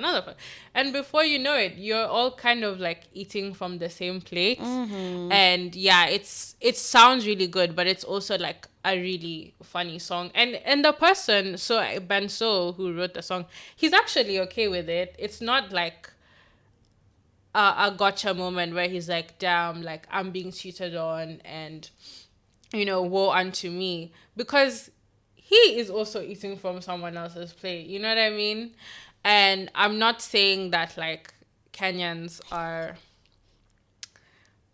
and before you know it, you're all kind of like eating from the same plate. And yeah, it sounds really good, but it's also like a really funny song. And the person, so Ben Soul, who wrote the song, he's actually okay with it. It's not like a gotcha moment where he's like, damn, like I'm being cheated on and, woe unto me. Because he is also eating from someone else's plate. You know what I mean? And I'm not saying that like Kenyans are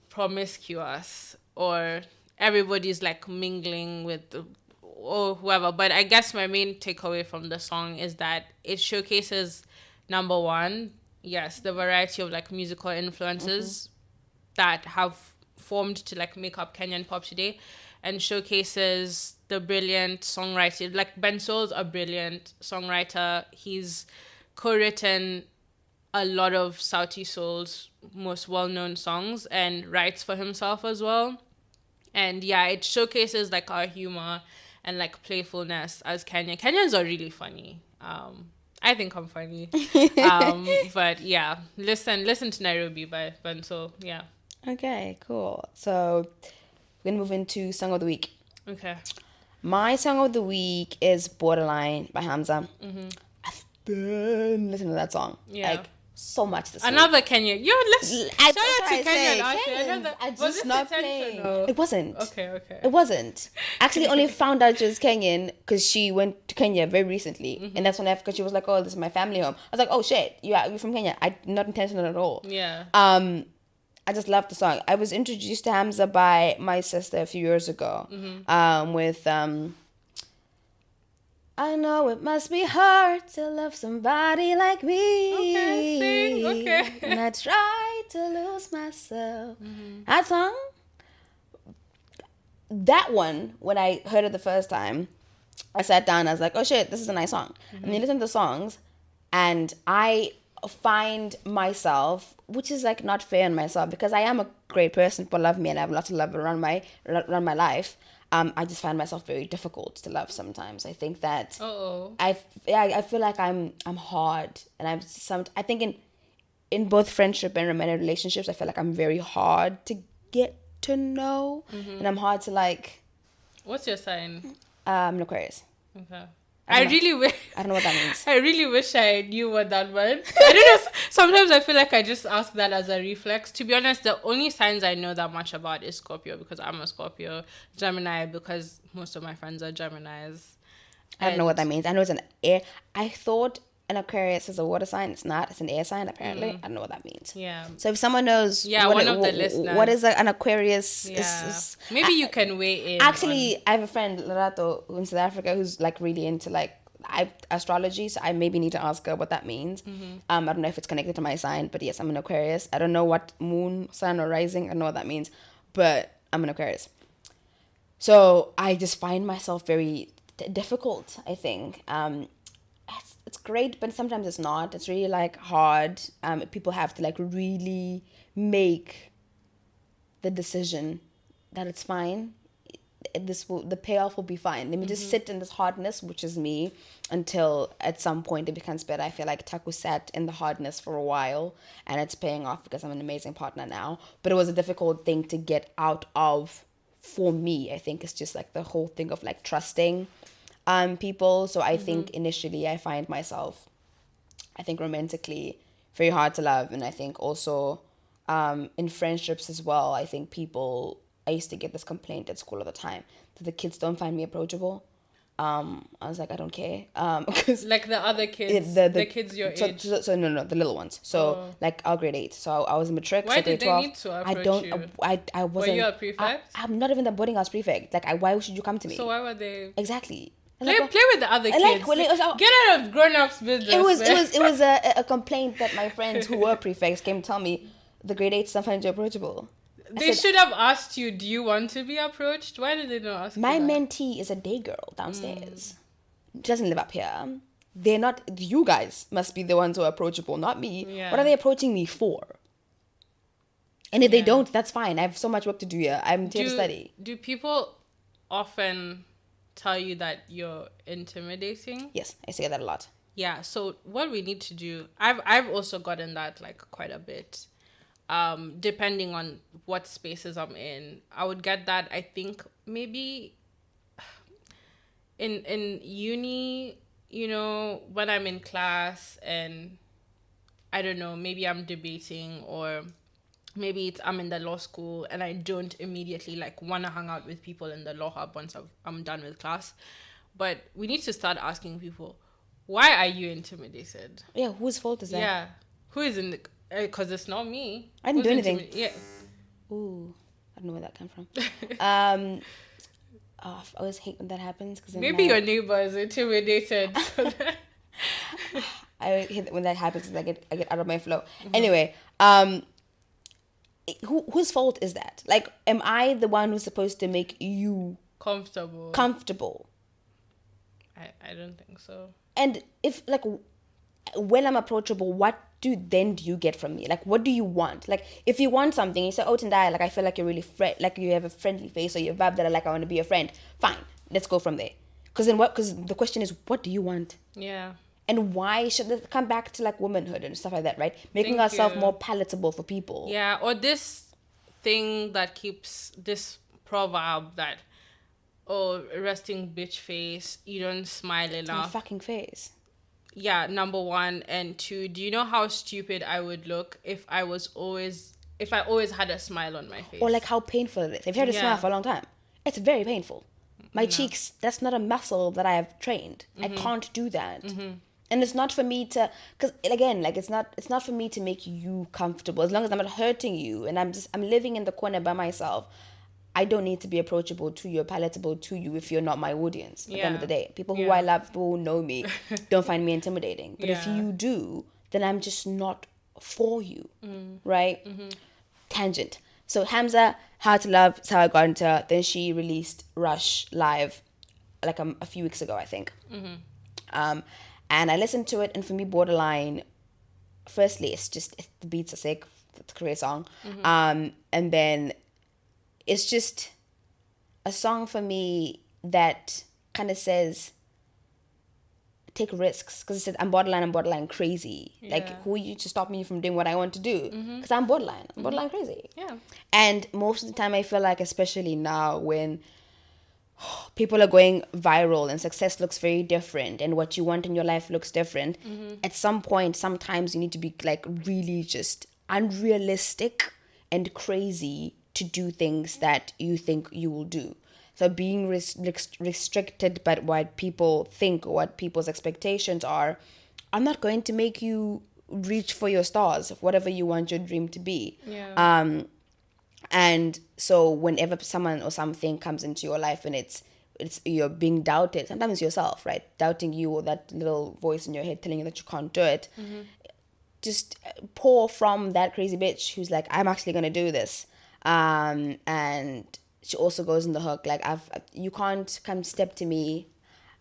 promiscuous or everybody's like mingling with or whoever. But I guess my main takeaway from the song is that it showcases, number one, yes, the variety of like musical influences that have formed to like make up Kenyan pop today, and showcases the brilliant songwriting. Like Ben Soul's a brilliant songwriter. He's co-written a lot of Sauti Soul's most well-known songs and writes for himself as well. And yeah, it showcases like our humor and like playfulness as Kenyan. Kenyans are really funny. I think I'm funny. But yeah, listen to Nairobi by Ben Soul. Yeah. Okay, cool. So we're gonna move into song of the week. Okay. My song of the week is Borderline by Hamza. I've been listening to that song like so much this week. Another Kenyan. Yo, shout out to Kenyan. Kenyans are just not playing. It wasn't. Okay. It wasn't. Actually, only found out she was Kenyan because she went to Kenya very recently, and that's when because she was like, "Oh, this is my family home." I was like, "Oh shit, you're from Kenya." I not intentional at all. Yeah. I just love the song. I was introduced to Hamza by my sister a few years ago. With I know it must be hard to love somebody like me. Okay. And I try to lose myself. That song, that one, when I heard it the first time, I sat down, I was like, oh shit, this is a nice song. And then you listen to the songs, and I find myself, which is like not fair on myself because I am a great person, people love me and I have lots of love around my life. I just find myself very difficult to love sometimes. I think that Oh. I feel like I'm hard, and I think in both friendship and romantic relationships, I feel like I'm very hard to get to know, and I'm hard to like. What's your sign? I'm an Aquarius. Okay. I I don't know. really wish. I don't know what that means. I really wish I knew what that meant. I don't know. Sometimes I feel like I just ask that as a reflex. To be honest, the only signs I know that much about is Scorpio because I'm a Scorpio, Gemini because most of my friends are Geminis. I don't know what that means. I know it's an air. I thought an Aquarius is a water sign. It's not. It's an air sign, apparently. I don't know what that means. Yeah. So if someone knows One of the listeners. what is an Aquarius, Yeah. Maybe you can weigh in. Actually, I have a friend, Lorato, who's in South Africa, who's like really into like astrology. So I maybe need to ask her what that means. I don't know if it's connected to my sign, but yes, I'm an Aquarius. I don't know what moon, sun, or rising. I don't know what that means, but I'm an Aquarius. So I just find myself very difficult, I think. It's great, but sometimes it's not. It's really like hard. People have to like really make the decision that it's fine. The payoff will be fine. Let me just sit in this hardness, which is me, until at some point it becomes better. I feel like Taku sat in the hardness for a while, and it's paying off because I'm an amazing partner now. But it was a difficult thing to get out of for me. I think it's just like the whole thing of like trusting people. So I think initially I find myself, I think romantically, very hard to love. And I think also in friendships as well, I think I used to get this complaint at school all the time that the kids don't find me approachable. I was like, I don't care. Because like the other kids, the kids your age. So no, the little ones. So like our grade 8. So I was in matric. Why so did grade they 12. need to approach I don't. you? I wasn't. Were you a prefect? I'm not even the boarding house prefect. Like, why should you come to me? So why were they? Exactly. Play with the other kids. Get out of grown-ups' business. It was a complaint that my friends who were prefects came to tell me the grade 8s don't find you approachable. They should have asked you, do you want to be approached? Why did they not ask you My that? mentee is a day girl downstairs. She doesn't live up here. They're not, you guys must be the ones who are approachable, not me. Yeah. What are they approaching me for? And if they don't, that's fine. I have so much work to do here. I'm here to study. Do people often tell you that you're intimidating? Yes, I say that a lot. Yeah, so what we need to do, I've also gotten that like quite a bit. Depending on what spaces I'm in. I would get that, I think, maybe in uni, you know, when I'm in class and I don't know, maybe I'm debating or maybe I'm in the law school and I don't immediately like want to hang out with people in the law hub once I'm done with class. But we need to start asking people, why are you intimidated? Yeah, whose fault is that? Yeah, who is in the... Because it's not me. I didn't do anything. Yeah. Ooh, I don't know where that came from. I always hate when that happens. Cause maybe your neighbor is intimidated. I hate when that happens because I get out of my flow. Anyway, whose fault is that? Like, am I the one who's supposed to make you comfortable? I don't think so. And if like when I'm approachable, what do you get from me? Like, what do you want? Like, if you want something, you say, oh, Tendai, like, I feel like you're really like you have a friendly face or you vibe that I want to be a friend. Fine, let's go from there. Because the question is, what do you want? Yeah. And why should it come back to like womanhood and stuff like that, right? Making ourselves more palatable for people. Yeah, or this thing that keeps this proverb that, oh, resting bitch face, you don't smile enough. My fucking face. Yeah, number 1. And 2, do you know how stupid I would look if I always had a smile on my face? Or like how painful it is. If you had a smile for a long time, it's very painful. My cheeks, that's not a muscle that I have trained. I can't do that. And it's not for me to, because again, like it's not for me to make you comfortable. As long as I'm not hurting you and I'm living in the corner by myself, I don't need to be approachable to you or palatable to you if you're not my audience. At the end of the day, people who I love, people who know me, don't find me intimidating. But if you do, then I'm just not for you, right? Tangent. So Hamza, How to Love, is how I got into her. Then she released Rush live, like a few weeks ago, I think. And I listened to it, and for me, Borderline. Firstly, the beats are sick. It's a great song. And then it's just, a song for me that kind of says take risks, because it says I'm borderline crazy. Like, Yeah. who are you to stop me from doing what I want to do? Because I'm borderline crazy. Yeah. And most of the time I feel like, especially now when people are going viral and success looks very different and what you want in your life looks different, at some point sometimes you need to be like really just unrealistic and crazy to do things that you think you will do. So being restricted by what people think or what people's expectations are, I'm not going to make you reach for your stars, whatever you want your dream to be. Yeah. And so whenever someone or something comes into your life and it's you're being doubted, sometimes it's yourself, right, doubting you, or that little voice in your head telling you that you can't do it, just pour from that crazy bitch who's like, I'm actually gonna do this. And she also goes in the hook like, you can't come step to me,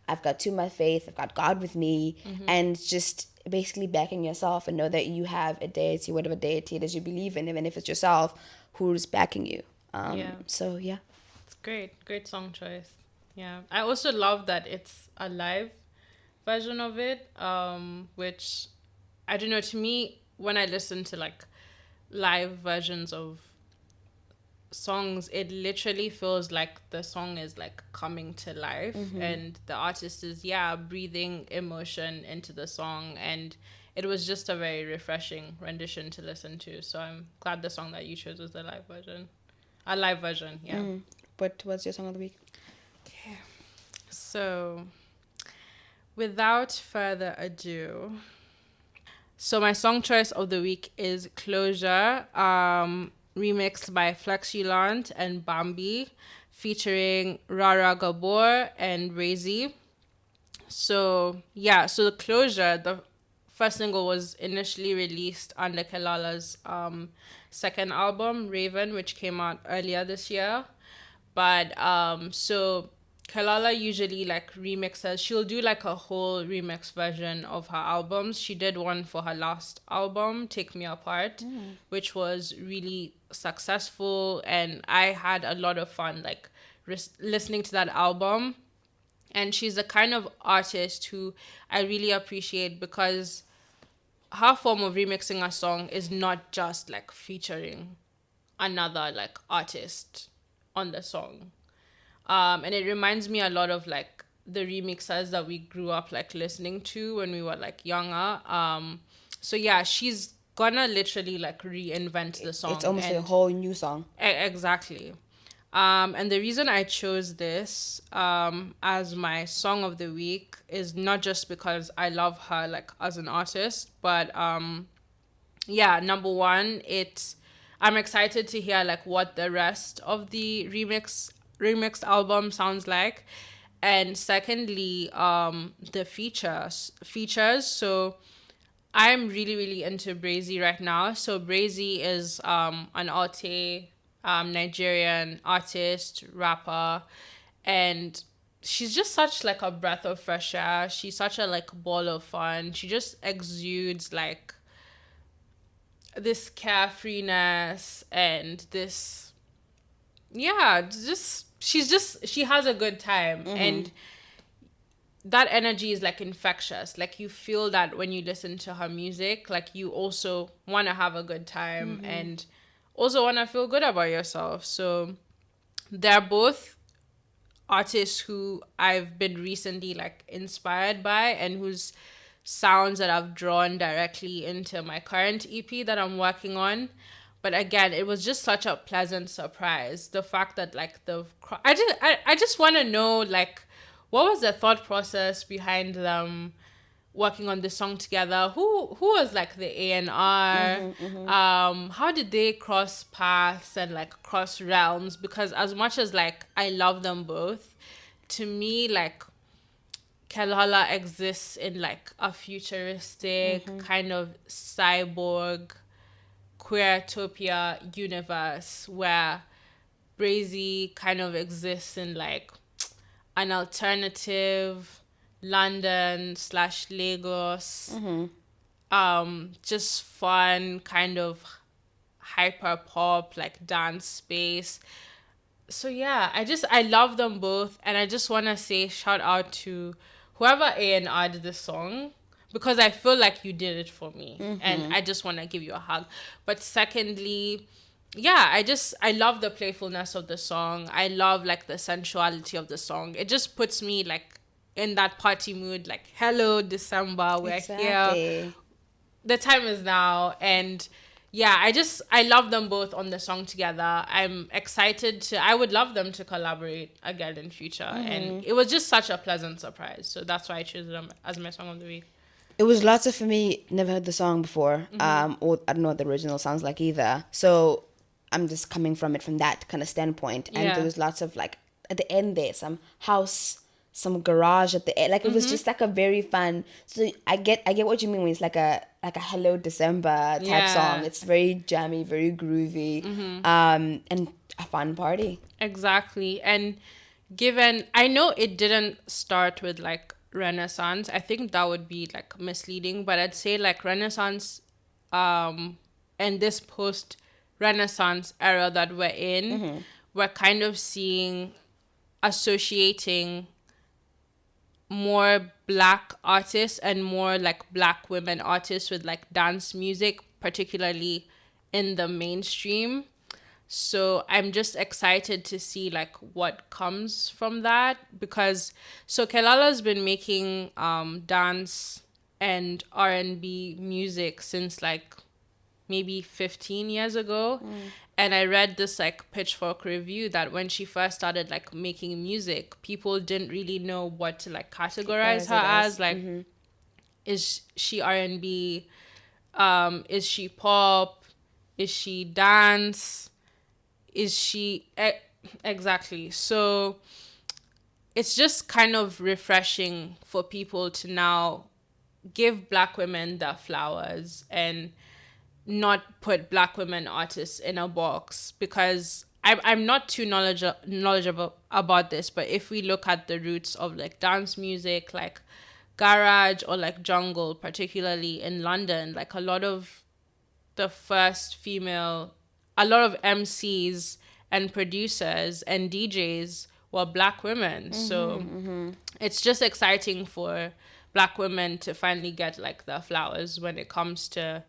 I've got too much faith, I've got God with me. And just basically backing yourself and know that you have a deity, whatever deity it is you believe in, even if it's yourself, who's backing you. Yeah. So yeah. It's great song choice. Yeah, I also love that it's a live version of it, which I don't know. To me, when I listen to like live versions of songs, it literally feels like the song is like coming to life, and the artist is breathing emotion into the song, and it was just a very refreshing rendition to listen to. So I'm glad the song that you chose was the live version. A live version, yeah. But what's your song of the week? Okay. So, without further ado, so my song choice of the week is Closure, remixed by Flexilant and Bambi, featuring Rara Gabor and Razy. So the Closure, the first single, was initially released under NAiLA's second album, Raven, which came out earlier this year. But so NAiLA usually like remixes. She'll do like a whole remix version of her albums. She did one for her last album, Take Me Apart, which was really successful, and I had a lot of fun like listening to that album. And she's the kind of artist who I really appreciate, because her form of remixing a song is not just like featuring another like artist on the song. And it reminds me a lot of like the remixers that we grew up like listening to when we were like younger. So yeah, she's gonna literally like reinvent the song. It's almost and a whole new song. Exactly. And the reason I chose this as my song of the week is not just because I love her like as an artist, but number one, I'm excited to hear like what the rest of the remixed album sounds like. And secondly, the features. So I'm really, really into Brazy right now. So Brazy is an Alte Nigerian artist, rapper, and she's just such like a breath of fresh air. She's such a like ball of fun. She just exudes like this carefreeness and this, just she has a good time, and that energy is like infectious. Like you feel that when you listen to her music, like you also want to have a good time and also want to feel good about yourself. So they're both artists who I've been recently like inspired by, and whose sounds that I've drawn directly into my current EP that I'm working on. But again, it was just such a pleasant surprise. The fact that like I just want to know like what was the thought process behind them working on this song together. Who was like the A&R? How did they cross paths and like cross realms? Because as much as like I love them both, to me like Kalala exists in like a futuristic kind of cyborg queertopia universe, where Brazy kind of exists in like an alternative London slash Lagos, just fun kind of hyper pop like dance space. So yeah, I love them both, and I just want to say shout out to whoever A&R'd this song, because I feel like you did it for me, and I just want to give you a hug. But secondly, yeah, I love the playfulness of the song. I love like the sensuality of the song. It just puts me like in that party mood, like hello December, we're here, Exactly. the time is now. And yeah, I love them both on the song together. I'm excited to I would love them to collaborate again in future, and it was just such a pleasant surprise, so that's why I chose them as my song of the week. It was lots of, for me, never heard the song before, or I don't know what the original sounds like either. So I'm just coming from it from that kind of standpoint. And there Yeah. was lots of like at the end there, some house, some garage at the end. Like it was just like a very fun. So I get what you mean when it's like a Hello December type song. Yeah. It's very jammy, very groovy, and a fun party. Exactly. And given, I know it didn't start with like Renaissance, I think that would be like misleading, but I'd say like Renaissance, and this post Renaissance era that we're in, we're kind of seeing associating more black artists and more like black women artists with like dance music, particularly in the mainstream. So I'm just excited to see like what comes from that, because so Kelala's been making dance and R&B music since like maybe 15 years ago. And I read this like Pitchfork review that when she first started like making music, people didn't really know what to like categorize As her it as. as. Like, is she R&B? Is she pop? Is she dance? Is she exactly? So it's just kind of refreshing for people to now give black women their flowers and not put black women artists in a box, because I'm not too knowledgeable about this, but if we look at the roots of like dance music, like garage or like jungle, particularly in London, like the first female, a lot of MCs and producers and DJs were black women. So it's just exciting for black women to finally get like the flowers when it comes to,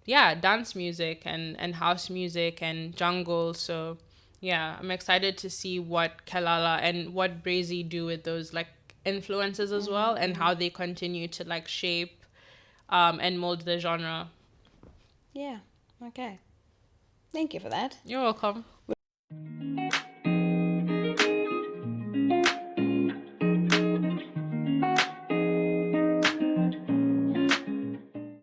yeah, dance music and house music and jungle. So yeah, I'm excited to see what Kalala and what Brazy do with those like influences as well, and how they continue to like shape and mold the genre. Yeah. Okay. Thank you for that. You're welcome.